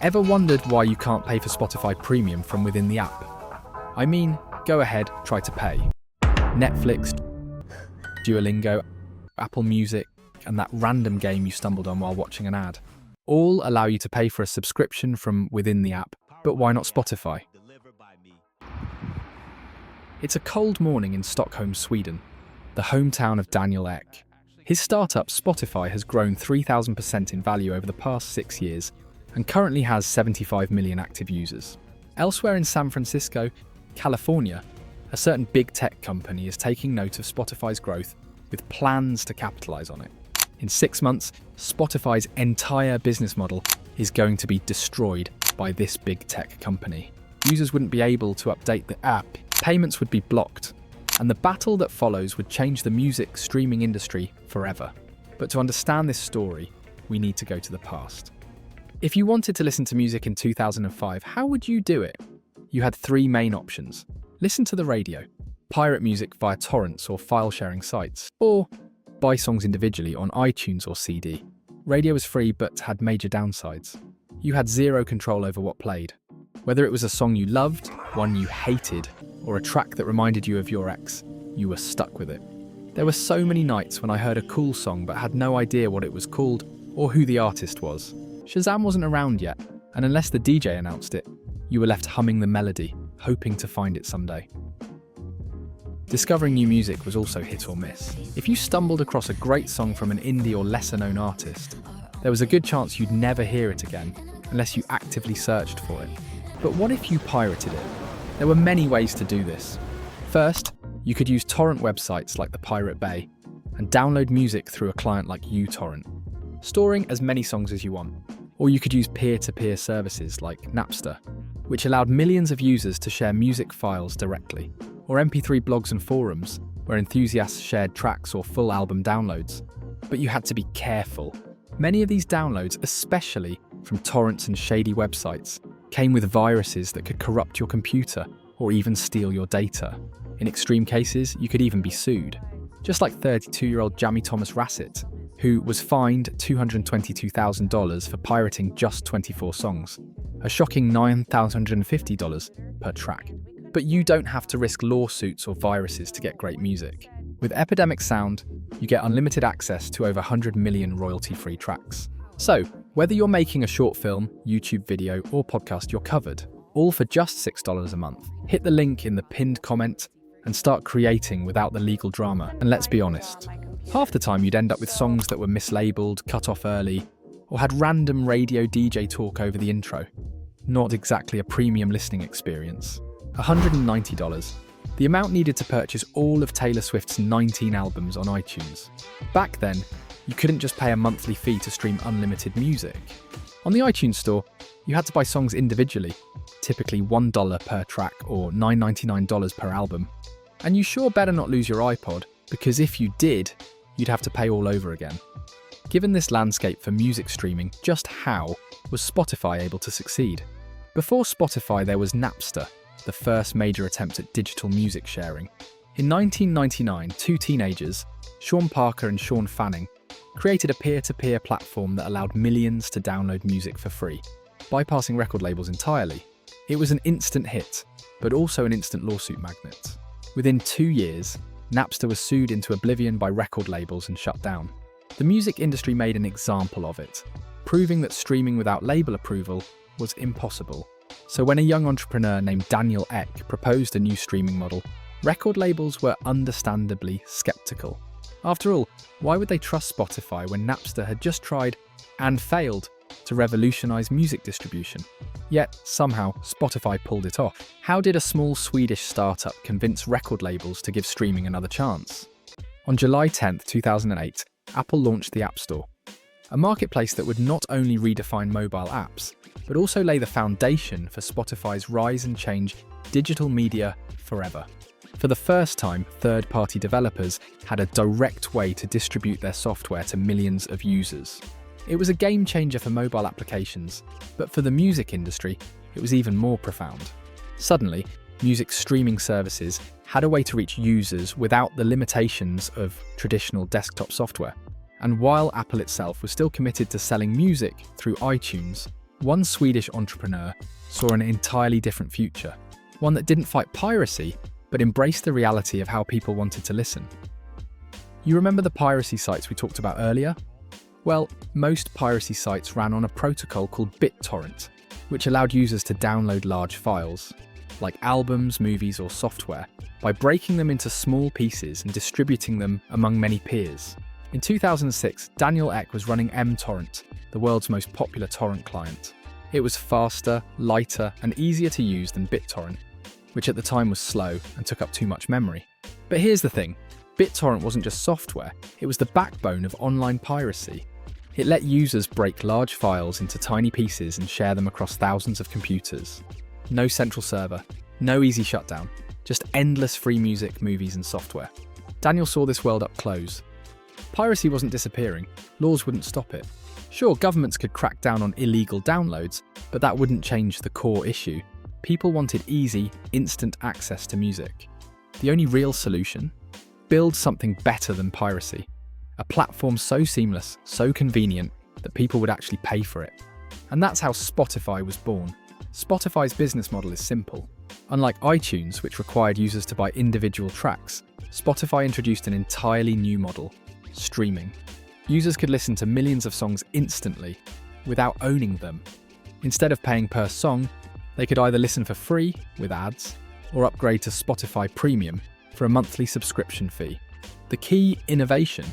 Ever wondered why you can't pay for Spotify Premium from within the app? I mean, go ahead, try to pay. Netflix, Duolingo, Apple Music, and that random game you stumbled on while watching an ad. All allow you to pay for a subscription from within the app, but why not Spotify? It's a cold morning in Stockholm, Sweden, the hometown of Daniel Ek. His startup, Spotify, has grown 3,000% in value over the past 6 years and currently has 75 million active users. Elsewhere in San Francisco, California, a certain big tech company is taking note of Spotify's growth with plans to capitalize on it. In 6 months, Spotify's entire business model is going to be destroyed by this big tech company. Users wouldn't be able to update the app, payments would be blocked, and the battle that follows would change the music streaming industry forever. But to understand this story, we need to go to the past. If you wanted to listen to music in 2005, how would you do it? You had 3 main options. Listen to the radio, pirate music via torrents or file-sharing sites, or buy songs individually on iTunes or CD. Radio was free but had major downsides. You had zero control over what played. Whether it was a song you loved, one you hated, or a track that reminded you of your ex, you were stuck with it. There were so many nights when I heard a cool song but had no idea what it was called or who the artist was. Shazam wasn't around yet, and unless the DJ announced it, you were left humming the melody, hoping to find it someday. Discovering new music was also hit or miss. If you stumbled across a great song from an indie or lesser-known artist, there was a good chance you'd never hear it again, unless you actively searched for it. But what if you pirated it? There were many ways to do this. First, you could use torrent websites like the Pirate Bay and download music through a client like uTorrent, storing as many songs as you want. Or you could use peer-to-peer services like Napster, which allowed millions of users to share music files directly, or MP3 blogs and forums, where enthusiasts shared tracks or full album downloads. But you had to be careful. Many of these downloads, especially from torrents and shady websites, came with viruses that could corrupt your computer or even steal your data. In extreme cases, you could even be sued. Just like 32-year-old Jamie Thomas Rassett, who was fined $222,000 for pirating just 24 songs, a shocking $9,150 per track. But you don't have to risk lawsuits or viruses to get great music. With Epidemic Sound, you get unlimited access to over 100 million royalty-free tracks. So, whether you're making a short film, YouTube video, or podcast, you're covered, all for just $6 a month. Hit the link in the pinned comment and start creating without the legal drama. And let's be honest, half the time you'd end up with songs that were mislabeled, cut off early, or had random radio DJ talk over the intro. Not exactly a premium listening experience. $190, the amount needed to purchase all of Taylor Swift's 19 albums on iTunes. Back then, you couldn't just pay a monthly fee to stream unlimited music. On the iTunes store, you had to buy songs individually, typically $1 per track or $9.99 per album. And you sure better not lose your iPod, because if you did, you'd have to pay all over again. Given this landscape for music streaming, just how was Spotify able to succeed? Before Spotify, there was Napster, the first major attempt at digital music sharing. In 1999, 2 teenagers, Sean Parker and Sean Fanning, created a peer-to-peer platform that allowed millions to download music for free, bypassing record labels entirely. It was an instant hit, but also an instant lawsuit magnet. Within 2 years, Napster was sued into oblivion by record labels and shut down. The music industry made an example of it, proving that streaming without label approval was impossible. So when a young entrepreneur named Daniel Ek proposed a new streaming model, record labels were understandably skeptical. After all, why would they trust Spotify when Napster had just tried, and failed, to revolutionize music distribution? Yet, somehow, Spotify pulled it off. How did a small Swedish startup convince record labels to give streaming another chance? On July 10, 2008, Apple launched the App Store, a marketplace that would not only redefine mobile apps, but also lay the foundation for Spotify's rise and change digital media forever. For the first time, third-party developers had a direct way to distribute their software to millions of users. It was a game changer for mobile applications, but for the music industry, it was even more profound. Suddenly, music streaming services had a way to reach users without the limitations of traditional desktop software. And while Apple itself was still committed to selling music through iTunes, One Swedish entrepreneur saw an entirely different future, one that didn't fight piracy, but embraced the reality of how people wanted to listen. You remember the piracy sites we talked about earlier? Well, most piracy sites ran on a protocol called BitTorrent, which allowed users to download large files, like albums, movies, or software, by breaking them into small pieces and distributing them among many peers. In 2006, Daniel Ek was running mTorrent, the world's most popular torrent client. It was faster, lighter, and easier to use than BitTorrent, which at the time was slow and took up too much memory. But here's the thing, BitTorrent wasn't just software, it was the backbone of online piracy. It let users break large files into tiny pieces and share them across thousands of computers. No central server, no easy shutdown, just endless free music, movies, and software. Daniel saw this world up close. Piracy wasn't disappearing, laws wouldn't stop it. Sure, governments could crack down on illegal downloads, but that wouldn't change the core issue. People wanted easy, instant access to music. The only real solution? Build something better than piracy. A platform so seamless, so convenient, that people would actually pay for it. And that's how Spotify was born. Spotify's business model is simple. Unlike iTunes, which required users to buy individual tracks, Spotify introduced an entirely new model: streaming. Users could listen to millions of songs instantly, without owning them. Instead of paying per song, they could either listen for free, with ads, or upgrade to Spotify Premium for a monthly subscription fee. The key innovation: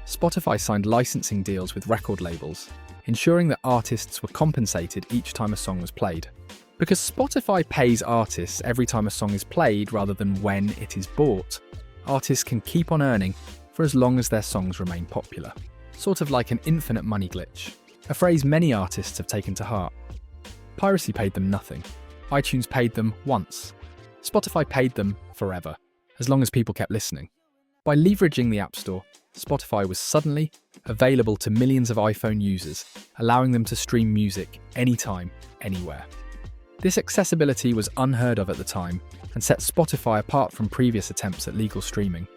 Spotify signed licensing deals with record labels, ensuring that artists were compensated each time a song was played. Because Spotify pays artists every time a song is played rather than when it is bought, artists can keep on earning for as long as their songs remain popular. Sort of like an infinite money glitch, a phrase many artists have taken to heart. Piracy paid them nothing. iTunes paid them once. Spotify paid them forever, as long as people kept listening. By leveraging the App Store, Spotify was suddenly available to millions of iPhone users, allowing them to stream music anytime, anywhere. This accessibility was unheard of at the time and set Spotify apart from previous attempts at legal streaming.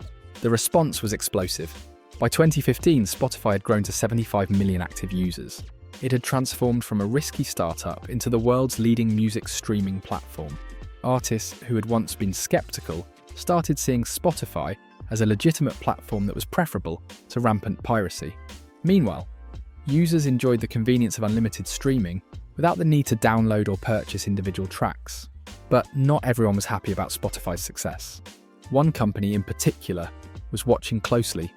The response was explosive. By 2015, Spotify had grown to 75 million active users. It had transformed from a risky startup into the world's leading music streaming platform. Artists who had once been skeptical started seeing Spotify as a legitimate platform that was preferable to rampant piracy. Meanwhile, users enjoyed the convenience of unlimited streaming without the need to download or purchase individual tracks. But not everyone was happy about Spotify's success. One company in particular was watching closely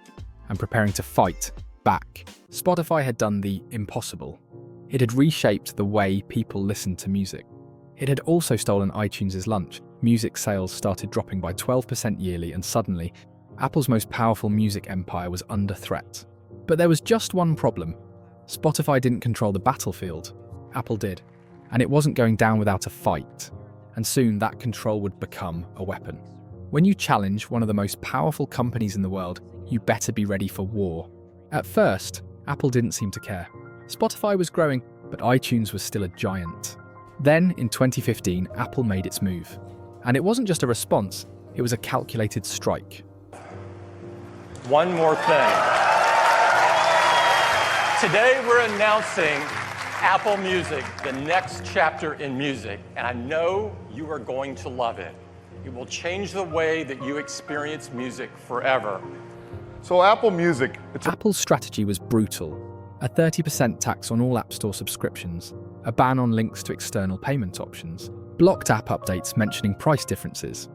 and preparing to fight back. Spotify had done the impossible. It had reshaped the way people listened to music. It had also stolen iTunes' lunch. Music sales started dropping by 12% yearly, and suddenly, Apple's most powerful music empire was under threat. But there was just one problem. Spotify didn't control the battlefield. Apple did. And it wasn't going down without a fight. And soon that control would become a weapon. When you challenge one of the most powerful companies in the world, you better be ready for war. At first, Apple didn't seem to care. Spotify was growing, but iTunes was still a giant. Then, in 2015, Apple made its move. And it wasn't just a response, it was a calculated strike. One more thing. Today we're announcing Apple Music, the next chapter in music, and I know you are going to love it. It will change the way that you experience music forever. So Apple Music, Apple's strategy was brutal. A 30% tax on all App Store subscriptions, a ban on links to external payment options, blocked app updates mentioning price differences.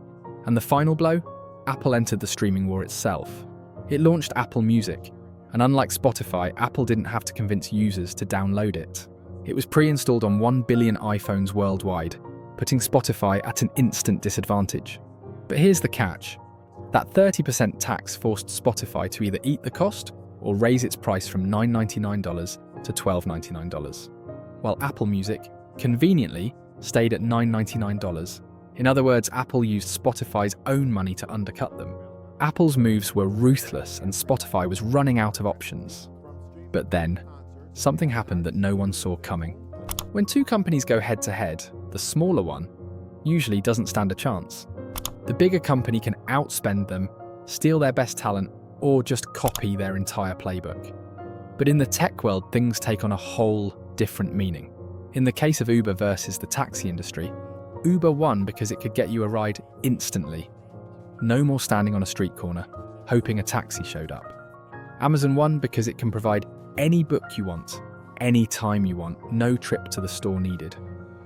And the final blow? Apple entered the streaming war itself. It launched Apple Music, and unlike Spotify, Apple didn't have to convince users to download it. It was pre-installed on 1 billion iPhones worldwide, putting Spotify at an instant disadvantage. But here's the catch. That 30% tax forced Spotify to either eat the cost or raise its price from $9.99 to $12.99, while Apple Music, conveniently, stayed at $9.99. In other words, Apple used Spotify's own money to undercut them. Apple's moves were ruthless and Spotify was running out of options. But then, something happened that no one saw coming. When two companies go head-to-head, the smaller one usually doesn't stand a chance. The bigger company can outspend them, steal their best talent, or just copy their entire playbook. But in the tech world, things take on a whole different meaning. In the case of Uber versus the taxi industry, Uber won because it could get you a ride instantly. No more standing on a street corner, hoping a taxi showed up. Amazon won because it can provide any book you want, any time you want, no trip to the store needed.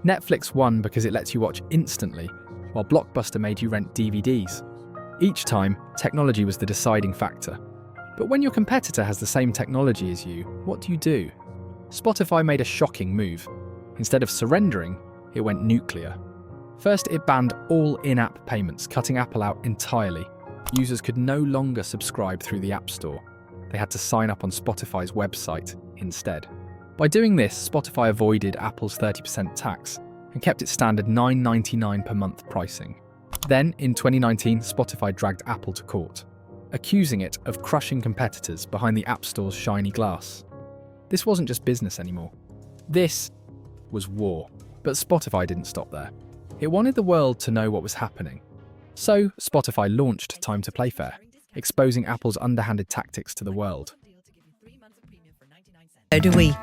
Netflix won because it lets you watch instantly, while Blockbuster made you rent DVDs. Each time, technology was the deciding factor. But when your competitor has the same technology as you, what do? Spotify made a shocking move. Instead of surrendering, it went nuclear. First, it banned all in-app payments, cutting Apple out entirely. Users could no longer subscribe through the App Store. They had to sign up on Spotify's website instead. By doing this, Spotify avoided Apple's 30% tax and kept its standard $9.99 per month pricing. Then, in 2019, Spotify dragged Apple to court, accusing it of crushing competitors behind the App Store's shiny glass. This wasn't just business anymore. This was war. But Spotify didn't stop there. It wanted the world to know what was happening. So, Spotify launched Time to Play Fair, exposing Apple's underhanded tactics to the world. So do we.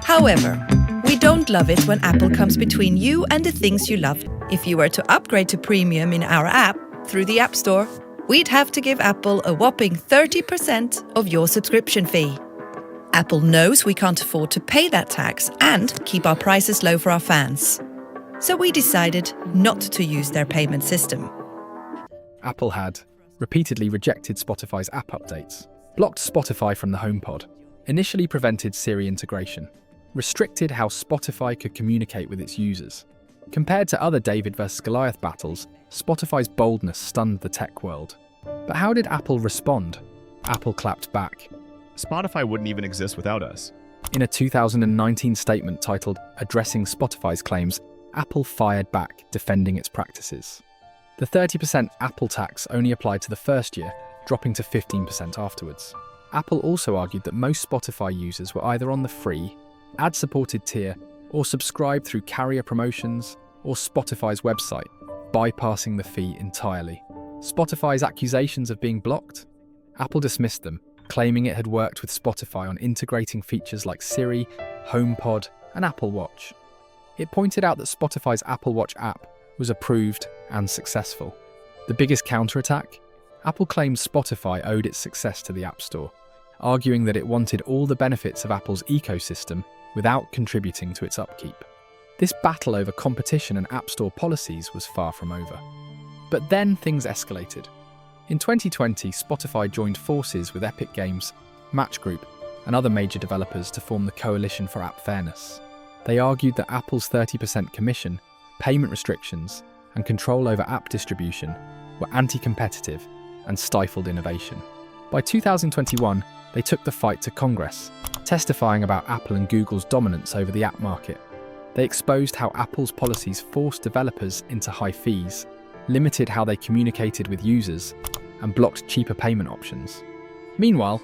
However, we don't love it when Apple comes between you and the things you love. If you were to upgrade to Premium in our app through the App Store, we'd have to give Apple a whopping 30% of your subscription fee. Apple knows we can't afford to pay that tax and keep our prices low for our fans. So we decided not to use their payment system. Apple had repeatedly rejected Spotify's app updates, blocked Spotify from the HomePod, initially prevented Siri integration, restricted how Spotify could communicate with its users. Compared to other David vs. Goliath battles, Spotify's boldness stunned the tech world. But how did Apple respond? Apple clapped back. Spotify wouldn't even exist without us. In a 2019 statement titled Addressing Spotify's Claims, Apple fired back, defending its practices. The 30% Apple tax only applied to the first year, dropping to 15% afterwards. Apple also argued that most Spotify users were either on the free, ad-supported tier, or subscribed through carrier promotions or Spotify's website, bypassing the fee entirely. Spotify's accusations of being blocked? Apple dismissed them, claiming it had worked with Spotify on integrating features like Siri, HomePod, and Apple Watch. It pointed out that Spotify's Apple Watch app was approved and successful. The biggest counterattack? Apple claimed Spotify owed its success to the App Store, arguing that it wanted all the benefits of Apple's ecosystem without contributing to its upkeep. This battle over competition and App Store policies was far from over. But then things escalated. In 2020, Spotify joined forces with Epic Games, Match Group, and other major developers to form the Coalition for App Fairness. They argued that Apple's 30% commission, payment restrictions, and control over app distribution were anti-competitive and stifled innovation. By 2021, they took the fight to Congress, testifying about Apple and Google's dominance over the app market. They exposed how Apple's policies forced developers into high fees, limited how they communicated with users, and blocked cheaper payment options. Meanwhile,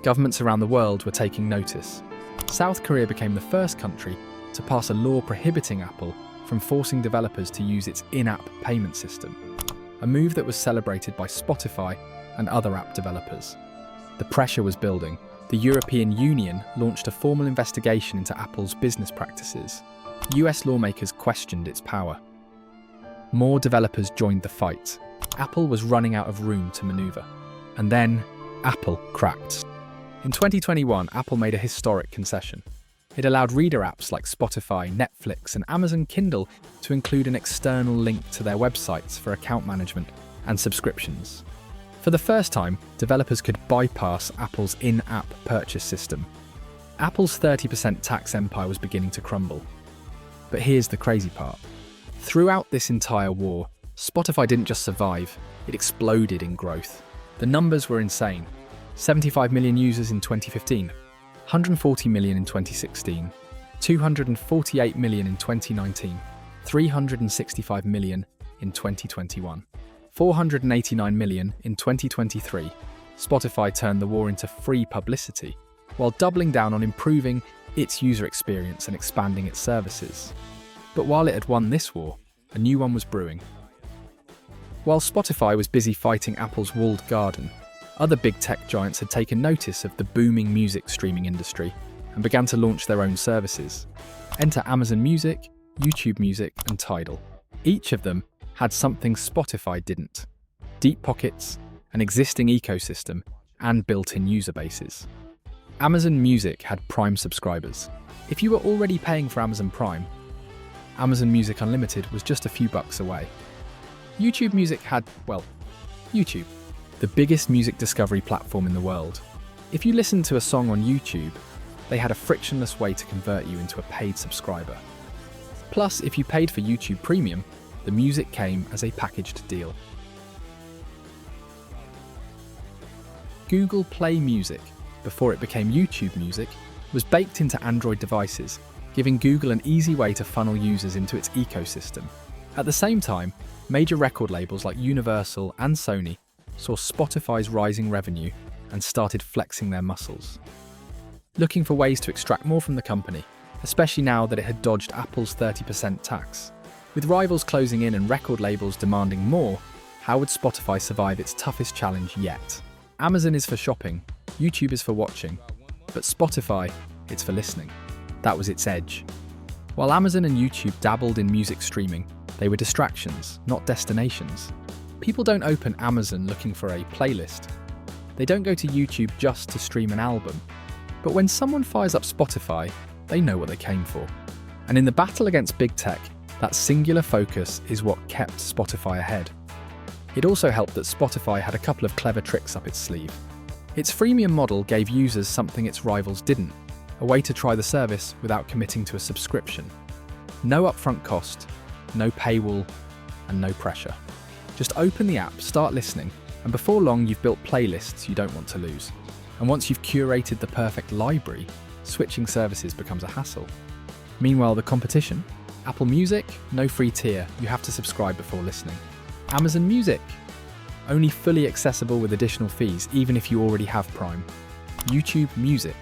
governments around the world were taking notice. South Korea became the first country to pass a law prohibiting Apple from forcing developers to use its in-app payment system, a move that was celebrated by Spotify and other app developers. The pressure was building. The European Union launched a formal investigation into Apple's business practices. US lawmakers questioned its power. More developers joined the fight. Apple was running out of room to maneuver. And then, Apple cracked. In 2021, Apple made a historic concession. It allowed reader apps like Spotify, Netflix, and Amazon Kindle to include an external link to their websites for account management and subscriptions. For the first time, developers could bypass Apple's in-app purchase system. Apple's 30% tax empire was beginning to crumble. But here's the crazy part. Throughout this entire war, Spotify didn't just survive, it exploded in growth. The numbers were insane. 75 million users in 2015, 140 million in 2016, 248 million in 2019, 365 million in 2021, 489 million in 2023. Spotify turned the war into free publicity, while doubling down on improving its user experience and expanding its services. But while it had won this war, a new one was brewing. While Spotify was busy fighting Apple's walled garden, other big tech giants had taken notice of the booming music streaming industry and began to launch their own services. Enter Amazon Music, YouTube Music, and Tidal. Each of them had something Spotify didn't: deep pockets, an existing ecosystem, and built-in user bases. Amazon Music had Prime subscribers. If you were already paying for Amazon Prime, Amazon Music Unlimited was just a few bucks away. YouTube Music had, well, YouTube, the biggest music discovery platform in the world. If you listened to a song on YouTube, they had a frictionless way to convert you into a paid subscriber. Plus, if you paid for YouTube Premium, the music came as a packaged deal. Google Play Music, before it became YouTube Music, was baked into Android devices, giving Google an easy way to funnel users into its ecosystem. At the same time, major record labels like Universal and Sony saw Spotify's rising revenue and started flexing their muscles, looking for ways to extract more from the company, especially now that it had dodged Apple's 30% tax. With rivals closing in and record labels demanding more, how would Spotify survive its toughest challenge yet? Amazon is for shopping, YouTube is for watching, but Spotify, it's for listening. That was its edge. While Amazon and YouTube dabbled in music streaming, they were distractions, not destinations. People don't open Amazon looking for a playlist. They don't go to YouTube just to stream an album. But when someone fires up Spotify, they know what they came for. And in the battle against big tech, that singular focus is what kept Spotify ahead. It also helped that Spotify had a couple of clever tricks up its sleeve. Its freemium model gave users something its rivals didn't: a way to try the service without committing to a subscription. No upfront cost, no paywall, and no pressure. Just open the app, start listening, and before long you've built playlists you don't want to lose. And once you've curated the perfect library, switching services becomes a hassle. Meanwhile, the competition? Apple Music, no free tier, you have to subscribe before listening. Amazon Music, only fully accessible with additional fees, even if you already have Prime. YouTube Music,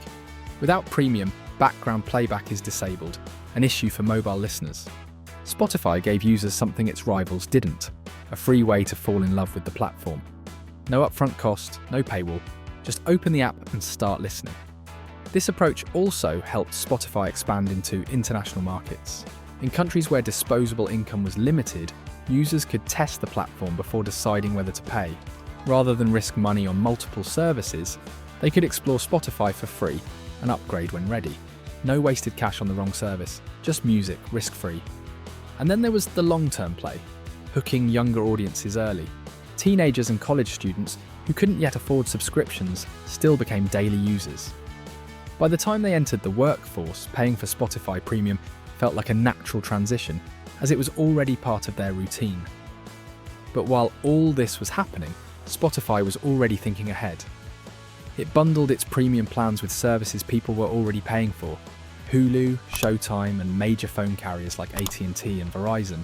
without premium, background playback is disabled, an issue for mobile listeners. Spotify gave users something its rivals didn't: a free way to fall in love with the platform. No upfront cost, no paywall, just open the app and start listening. This approach also helped Spotify expand into international markets. In countries where disposable income was limited, users could test the platform before deciding whether to pay. Rather than risk money on multiple services, they could explore Spotify for free and upgrade when ready. No wasted cash on the wrong service, just music, risk-free. And then there was the long-term play, hooking younger audiences early. Teenagers and college students who couldn't yet afford subscriptions still became daily users. By the time they entered the workforce, paying for Spotify Premium felt like a natural transition, as it was already part of their routine. But while all this was happening, Spotify was already thinking ahead. It bundled its premium plans with services people were already paying for: Hulu, Showtime, and major phone carriers like AT&T and Verizon.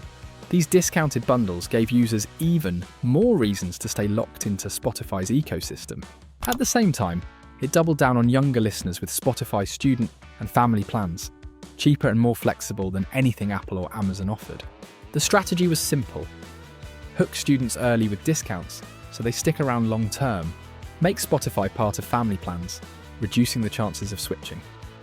These discounted bundles gave users even more reasons to stay locked into Spotify's ecosystem. At the same time, it doubled down on younger listeners with Spotify student and family plans, cheaper and more flexible than anything Apple or Amazon offered. The strategy was simple: hook students early with discounts so they stick around long term, make Spotify part of family plans, reducing the chances of switching.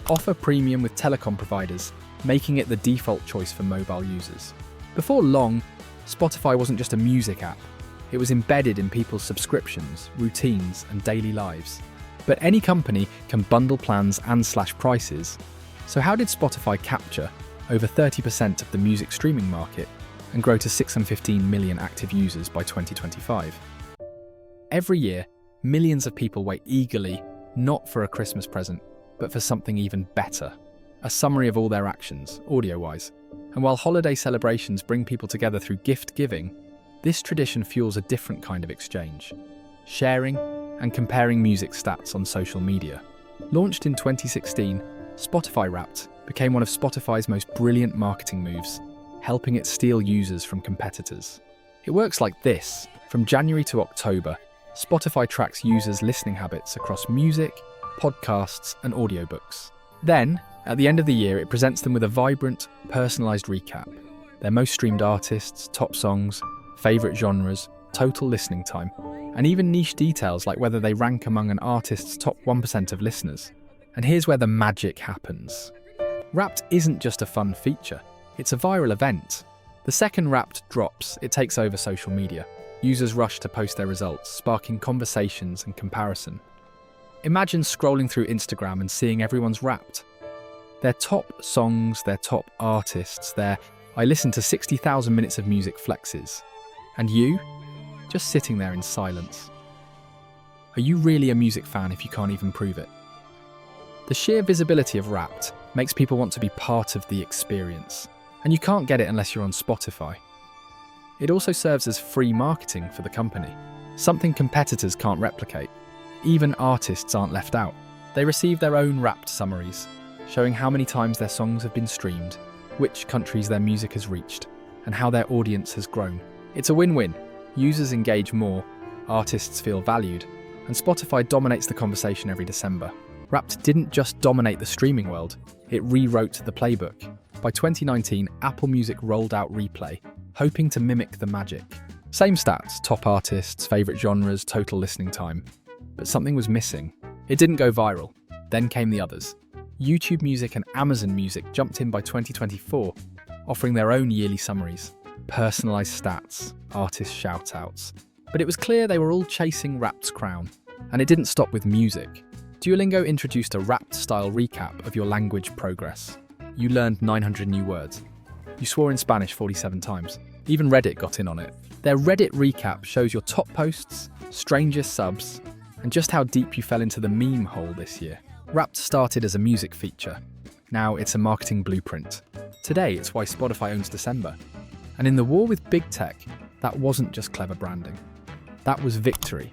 Offer premium with telecom providers, making it the default choice for mobile users. Before long, Spotify wasn't just a music app. It was embedded in people's subscriptions, routines, and daily lives. But any company can bundle plans and slash prices. So how did Spotify capture over 30% of the music streaming market and grow to 615 million active users by 2025? Every year, millions of people wait eagerly, not for a Christmas present, but for something even better: a summary of all their actions, audio-wise. And while holiday celebrations bring people together through gift giving, this tradition fuels a different kind of exchange: sharing and comparing music stats on social media. Launched in 2016, Spotify Wrapped became one of Spotify's most brilliant marketing moves, helping it steal users from competitors. It works like this: from January to October, Spotify tracks users' listening habits across music, podcasts, and audiobooks. Then, at the end of the year, it presents them with a vibrant, personalised recap: their most streamed artists, top songs, favourite genres, total listening time, and even niche details like whether they rank among an artist's top 1% of listeners. And here's where the magic happens. Wrapped isn't just a fun feature, it's a viral event. The second Wrapped drops, it takes over social media. Users rush to post their results, sparking conversations and comparison. Imagine scrolling through Instagram and seeing everyone's Wrapped. Their top songs, their top artists, their "I listened to 60,000 minutes of music" flexes. And you? Just sitting there in silence. Are you really a music fan if you can't even prove it? The sheer visibility of Wrapped makes people want to be part of the experience, and you can't get it unless you're on Spotify. It also serves as free marketing for the company, something competitors can't replicate. Even artists aren't left out. They receive their own Wrapped summaries, showing how many times their songs have been streamed, which countries their music has reached, and how their audience has grown. It's a win-win. Users engage more, artists feel valued, and Spotify dominates the conversation every December. Wrapped didn't just dominate the streaming world, it rewrote the playbook. By 2019, Apple Music rolled out Replay, hoping to mimic the magic. Same stats, top artists, favourite genres, total listening time. But something was missing. It didn't go viral. Then came the others. YouTube Music and Amazon Music jumped in by 2024, offering their own yearly summaries, personalised stats, artist shout-outs. But it was clear they were all chasing Wrapped's crown. And it didn't stop with music. Duolingo introduced a Wrapped-style recap of your language progress. You learned 900 new words. You swore in Spanish 47 times. Even Reddit got in on it. Their Reddit recap shows your top posts, strangest subs, and just how deep you fell into the meme hole this year. Wrapped started as a music feature. Now it's a marketing blueprint. Today, it's why Spotify owns December. And in the war with big tech, that wasn't just clever branding. That was victory.